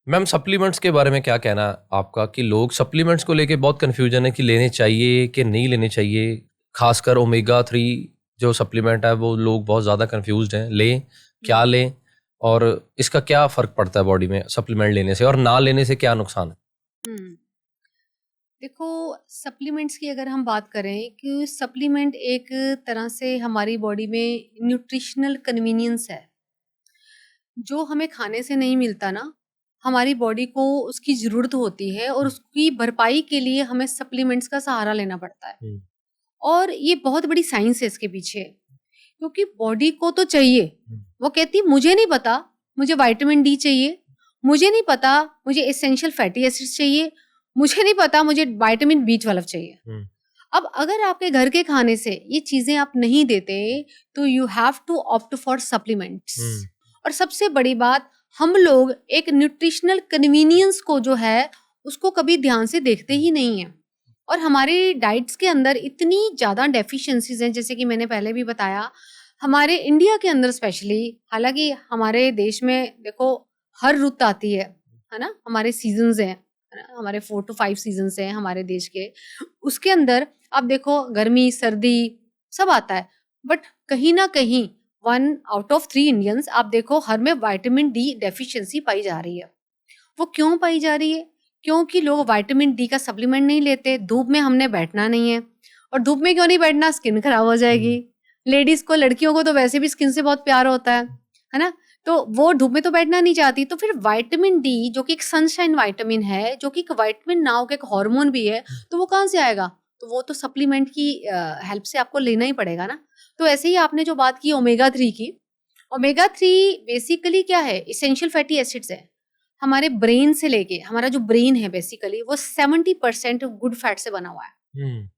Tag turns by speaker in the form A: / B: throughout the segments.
A: Ma'am supplements के बारे में क्या कहना है आपका कि लोग सप्लीमेंट्स को लेके बहुत कंफ्यूजन है कि लेने चाहिए कि नहीं लेने चाहिए, खासकर ओमेगा 3 जो सप्लीमेंट है वो लोग बहुत ज़्यादा कंफ्यूज्ड हैं, लें क्या लें और इसका क्या फ़र्क पड़ता है बॉडी में सप्लीमेंट लेने से और ना लेने से क्या नुकसान है।
B: देखो, सप्लीमेंट्स की अगर हम बात करें कि सप्लीमेंट एक तरह से हमारी बॉडी में न्यूट्रिशनल कन्वीनियंस है, जो हमें खाने से नहीं मिलता ना, हमारी बॉडी को उसकी ज़रूरत होती है और उसकी भरपाई के लिए हमें सप्लीमेंट्स का सहारा लेना पड़ता है। और ये बहुत बड़ी साइंस है इसके पीछे, क्योंकि बॉडी को तो चाहिए। वो कहती मुझे नहीं पता मुझे विटामिन डी चाहिए, मुझे नहीं पता मुझे एसेंशियल फैटी एसिड्स चाहिए, मुझे नहीं पता मुझे विटामिन B12 चाहिए। अब अगर आपके घर के खाने से ये चीजें आप नहीं देते तो you have to opt for supplements. और सबसे बड़ी बात, हम लोग एक न्यूट्रिशनल कन्वीनियंस को जो है उसको कभी ध्यान से देखते ही नहीं है। और हमारी डाइट्स के अंदर इतनी ज़्यादा डेफिशिएंसीज हैं, जैसे कि मैंने पहले भी बताया, हमारे इंडिया के अंदर स्पेशली। हालांकि हमारे देश में देखो हर रुत आती है ना, हमारे सीजन्स हैं, है ना, हमारे 4 to 5 सीजन्स हैं हमारे देश के। उसके अंदर आप देखो गर्मी सर्दी सब आता है, बट कहीं ना कहीं 1 out of 3 इंडियंस आप देखो हर में विटामिन डी डेफिशिएंसी पाई जा रही है। वो क्यों पाई जा रही है? क्योंकि लोग विटामिन डी का सप्लीमेंट नहीं लेते। धूप में हमने बैठना नहीं है, और धूप में क्यों नहीं बैठना, स्किन खराब हो जाएगी। लेडीज को, लड़कियों को तो वैसे भी स्किन से बहुत प्यार होता है ना, तो वो धूप में तो बैठना नहीं चाहती। तो फिर विटामिन डी जो कि एक सनशाइन विटामिन है, जो कि एक विटामिन नाउ का एक हार्मोन भी है, तो वो कहाँ से आएगा? तो वो तो सप्लीमेंट की हेल्प से आपको लेना ही पड़ेगा ना। तो ऐसे ही आपने जो बात की ओमेगा 3 की, ओमेगा 3 बेसिकली क्या है? इसेंशियल फैटी एसिड्स है। हमारे ब्रेन से लेके, हमारा जो ब्रेन है बेसिकली वो 70% गुड फैट से बना हुआ है।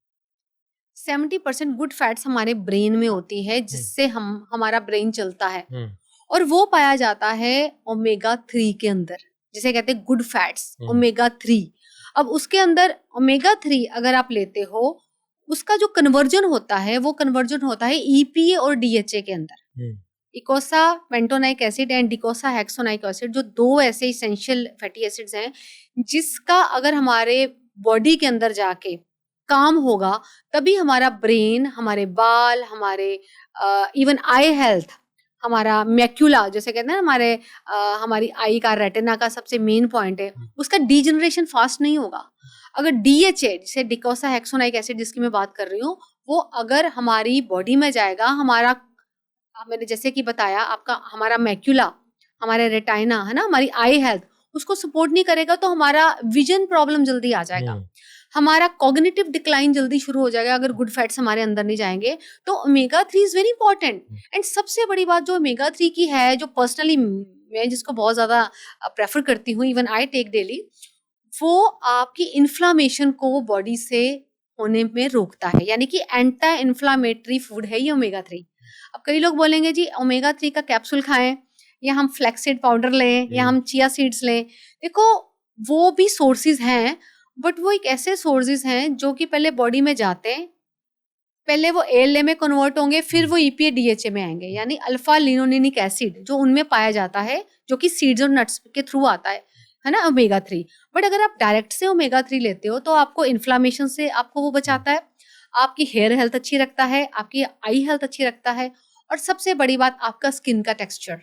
B: 70% गुड फैट्स हमारे ब्रेन में होती है, जिससे हमारा ब्रेन चलता है। और वो पाया जाता है ओमेगा 3 के अंदर, जिसे कहते हैं गुड फैट्स, ओमेगा 3। अब उसके अंदर ओमेगा 3 अगर आप लेते हो, उसका जो कन्वर्जन होता है वो कन्वर्जन होता है EPA और DHA के अंदर। इकोसा पेंटोनाइक एसिड एंड डिकोसा हेक्सोनाइक एसिड, जो 2 ऐसे इसेंशियल फैटी एसिड्स हैं, जिसका अगर हमारे बॉडी के अंदर जाके काम होगा, तभी हमारा ब्रेन, हमारे बाल, हमारे इवन आई हेल्थ, हमारा मैक्यूला जैसे कहते हैं ना, हमारी आई का रेटिना का सबसे मेन पॉइंट है, उसका डीजनरेशन फास्ट नहीं होगा। अगर DHA जिसे डिकोसा हेक्सोनाइक एसिड जिसकी मैं बात कर रही हूँ, वो अगर हमारी बॉडी में जाएगा, मैंने जैसे कि बताया आपका, हमारा मैक्यूला, हमारे रेटाइना है ना, हमारी आई हेल्थ, उसको सपोर्ट नहीं करेगा तो हमारा विजन प्रॉब्लम जल्दी आ जाएगा, हमारा कॉग्निटिव डिक्लाइन जल्दी शुरू हो जाएगा अगर गुड फैट्स हमारे अंदर नहीं जाएंगे। तो omega 3 is very important. And सबसे बड़ी बात जो ओमेगा 3 की है, जो पर्सनली मैं जिसको बहुत ज्यादा प्रेफर करती हूँ, इवन आई टेक डेली, वो आपकी इन्फ्लामेशन को बॉडी से होने में रोकता है। यानी कि एंटी इन्फ्लामेटरी फूड है ये ओमेगा 3। अब कई लोग बोलेंगे जी ओमेगा 3 का कैप्सूल खाएं, या हम फ्लैक्सीड पाउडर लें, या हम चिया सीड्स लें। देखो वो भी सोर्सेज हैं, बट वो एक ऐसे सोर्सेज हैं जो कि पहले बॉडी में जाते हैं, पहले वो ALA में कन्वर्ट होंगे, फिर वो EPA DHA में आएंगे, यानी अल्फा लिनोलेनिक एसिड जो उनमें पाया जाता है, जो कि सीड्स और नट्स के थ्रू आता है ना ओमेगा 3। बट अगर आप डायरेक्ट से ओमेगा 3 लेते हो तो आपको इन्फ्लामेशन से आपको वो बचाता है, आपकी हेयर हेल्थ अच्छी रखता है, आपकी आई हेल्थ अच्छी रखता है, और सबसे बड़ी बात आपका स्किन का टेक्सचर।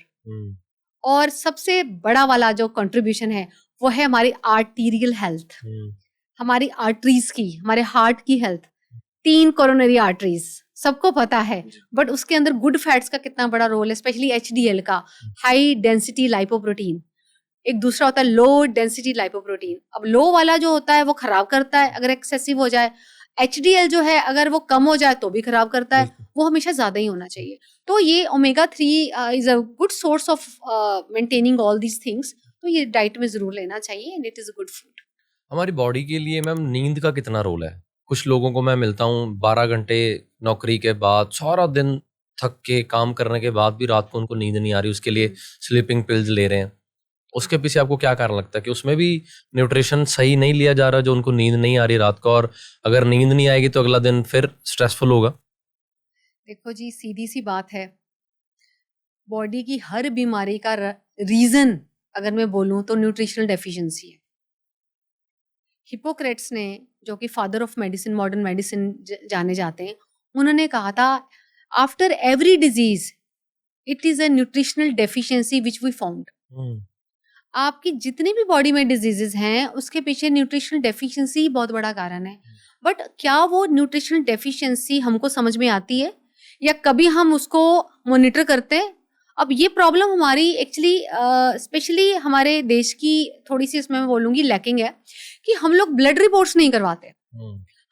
B: और सबसे बड़ा वाला जो कंट्रीब्यूशन है वो है हमारी आर्टीरियल हेल्थ, हमारी आर्टरीज की, हमारे हार्ट की हेल्थ। 3 कोरोनरी आर्टरीज सबको पता है, बट उसके अंदर गुड फैट्स का कितना बड़ा रोल है, स्पेशली HDL का, हाई डेंसिटी लाइपोप्रोटीन। एक दूसरा होता है लो डेंसिटी लाइपोप्रोटीन। अब लो वाला जो होता है वो खराब करता है अगर एक्सेसिव हो जाए, HDL जो है अगर वो कम हो जाए तो भी खराब करता है, वो हमेशा ज्यादा ही होना चाहिए। तो ये omega 3 is a good source of maintaining all these things. तो ये डाइट में जरूर लेना चाहिए, and it is a good food.
A: हमारी बॉडी के लिए मैम नींद का कितना रोल है? कुछ लोगों को मैं मिलता हूँ 12 घंटे नौकरी के बाद, सारा दिन थक के काम करने के बाद भी रात को उनको नींद नहीं आ रही, उसके लिए स्लीपिंग पिल्स ले रहे हैं। उसके पीछे आपको क्या कारण लगता है कि उसमें भी न्यूट्रिशन सही नहीं लिया जा रहा, जो उनको नींद नहीं आ रही रात को, और अगर नींद नहीं आएगी तो अगला दिन फिर स्ट्रेसफुल होगा?
B: देखो जी, सीधी सी बात है, बॉडी की हर बीमारी का रीजन अगर मैं बोलूँ तो न्यूट्रिशनल डेफिशिएंसी है। हिप्पोक्रेट्स ने, जो कि father of medicine, modern medicine जाने जाते हैं, उन्होंने कहा था after every disease it is a nutritional deficiency which we found. आपकी जितनी भी बॉडी में डिजीजेस हैं उसके पीछे न्यूट्रिशनल डेफिशिएंसी बहुत बड़ा कारण है। बट क्या वो न्यूट्रिशनल डेफिशिएंसी हमको समझ में आती है या कभी हम उसको मॉनिटर करते हैं? अब ये प्रॉब्लम हमारी एक्चुअली स्पेशली हमारे देश की थोड़ी सी इसमें मैं बोलूँगी लैकिंग है कि हम लोग ब्लड रिपोर्ट्स नहीं करवाते।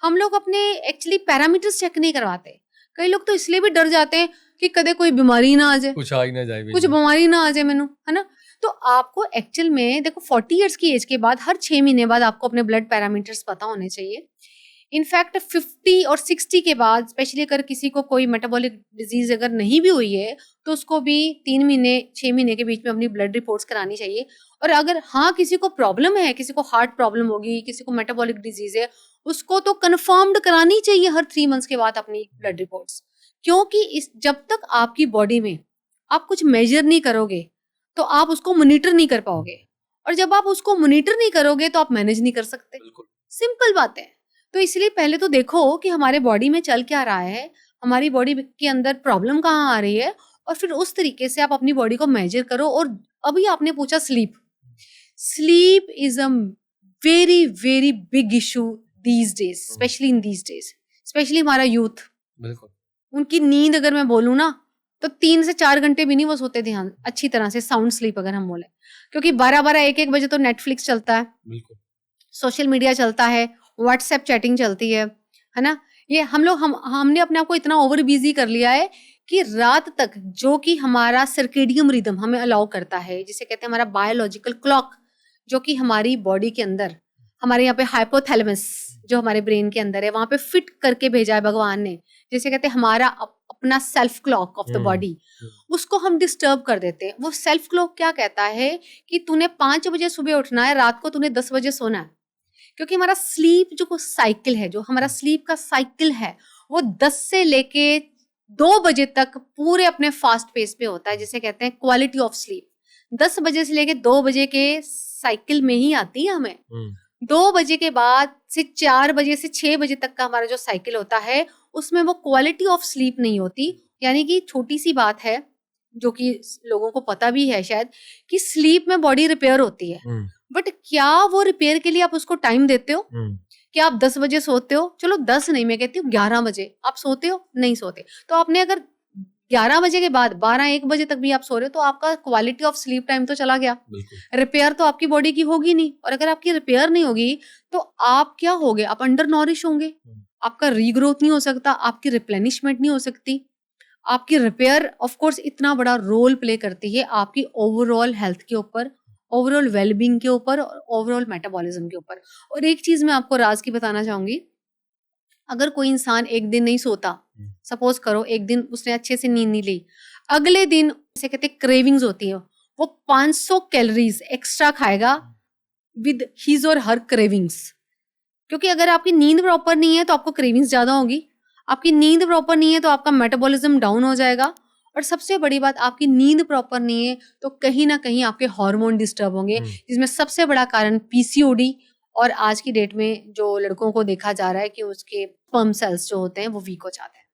B: हम लोग अपने एक्चुअली पैरामीटर्स चेक नहीं करवाते। कई लोग तो इसलिए भी डर जाते हैं कि कदे कोई बीमारी ना आ जाए,
A: कुछ आ ही ना जाए,
B: कुछ बीमारी ना आ जाए मैनू, है ना। तो आपको एक्चुअल में देखो 40 इयर्स की एज के बाद हर 6 महीने बाद आपको अपने ब्लड पैरामीटर्स पता होने चाहिए। इनफैक्ट 50 और 60 के बाद स्पेशली अगर किसी को कोई मेटाबॉलिक डिजीज अगर नहीं भी हुई है तो उसको भी 3 महीने 6 महीने के बीच में अपनी ब्लड रिपोर्ट्स करानी चाहिए। और अगर हाँ किसी को प्रॉब्लम है, किसी को हार्ट प्रॉब्लम होगी, किसी को मेटाबॉलिक डिजीज है, उसको तो कन्फर्म्ड करानी चाहिए हर 3 मंथ्स के बाद अपनी ब्लड रिपोर्ट्स। क्योंकि इस जब तक आपकी बॉडी में आप कुछ मेजर नहीं करोगे तो आप उसको मॉनिटर नहीं कर पाओगे, और जब आप उसको मॉनिटर नहीं करोगे तो आप मैनेज नहीं कर सकते। सिंपल बात है। तो इसलिए पहले तो देखो कि हमारे बॉडी में चल क्या रहा है, हमारी बॉडी के अंदर प्रॉब्लम कहाँ आ रही है, और फिर उस तरीके से आप अपनी बॉडी को मेजर करो। और अभी आपने पूछा sleep is a very very big issue these days, specially in these days, specially हमारा यूथ।
A: बिल्कुल।
B: उनकी नींद अगर मैं बोलूँ ना तो 3 से 4 घंटे भी नहीं वो सोते ध्यान अच्छी तरह से, साउंड स्लीप अगर हम बोले, क्योंकि 12-12 1-1 बजे तो नेटफ्लिक्स चलता है,
A: बिल्कुल,
B: सोशल मीडिया चलता है, व्हाट्सएप चैटिंग चलती है ना। ये हमने अपने आप को इतना ओवर बिजी कर लिया है कि रात तक जो कि हमारा सर्केडियम रिदम हमें अलाउ करता है, जिसे कहते हैं हमारा बायोलॉजिकल क्लॉक, जो कि हमारी बॉडी के अंदर हमारे यहाँ पे हाइपोथैलेमस जो हमारे ब्रेन के अंदर है वहां पे फिट करके भेजा है भगवान ने, जिसे कहते हैं हमारा अपना self clock of the body, उसको हम डिस्टर्ब कर देते हैं। वो सेल्फ क्लॉक क्या कहता है कि तूने 5 बजे सुबह उठना है, रात को तूने 10 बजे सोना है। क्योंकि हमारा स्लीप जो साइकिल है, जो हमारा स्लीप का साइकिल है, वो 10 से लेके 2 बजे तक पूरे अपने फास्ट पेस पे होता है, जिसे कहते हैं क्वालिटी ऑफ स्लीप। 10 बजे से लेके 2 बजे के साइकिल में ही आती है हमें। 2 बजे के बाद से 4 बजे से 6 बजे तक का हमारा जो साइकिल होता है उसमें वो क्वालिटी ऑफ स्लीप नहीं होती। यानी कि छोटी सी बात है जो कि लोगों को पता भी है शायद, कि स्लीप में बॉडी रिपेयर होती है, बट क्या वो रिपेयर के लिए आप उसको टाइम देते हो? क्या आप 10 बजे सोते हो? चलो 10 नहीं, मैं कहती हूँ 11 बजे आप सोते हो? नहीं सोते। तो आपने अगर 11 बजे के बाद 12-1 बजे तक भी आप सो रहे हो तो आपका क्वालिटी ऑफ स्लीप टाइम तो चला गया, रिपेयर तो आपकी बॉडी की होगी नहीं। और अगर आपकी रिपेयर नहीं होगी तो आप क्या होगे? आप अंडर नॉरिश होंगे, आपका रीग्रोथ नहीं हो सकता, आपकी रिप्लेनिशमेंट नहीं हो सकती। आपकी रिपेयर ऑफ कोर्स इतना बड़ा रोल प्ले करती है आपकी ओवरऑल हेल्थ के ऊपर, ओवरऑल वेलबींग के ऊपर, और ओवरऑल मेटाबॉलिज्म के ऊपर। और एक चीज मैं आपको राज की बताना चाहूंगी, अगर कोई इंसान एक दिन नहीं सोता, सपोज करो एक दिन उसने अच्छे से नींद नहीं ली, अगले दिन जैसे कहते हैं क्रेविंग्स होती है, वो 500 कैलोरीज एक्स्ट्रा खाएगा विद हिज और हर क्रेविंग्स। क्योंकि अगर आपकी नींद प्रॉपर नहीं है तो आपको क्रेविंग्स ज्यादा होगी, आपकी नींद प्रॉपर नहीं है तो आपका मेटाबॉलिज्म डाउन हो जाएगा, और सबसे बड़ी बात आपकी नींद प्रॉपर नहीं है तो कहीं ना कहीं आपके हार्मोन डिस्टर्ब होंगे, जिसमें सबसे बड़ा कारण पीसीओडी, और आज की डेट में जो लड़कों को देखा जा रहा है कि उसके स्पर्म सेल्स जो होते हैं वो वीक हो जाते हैं।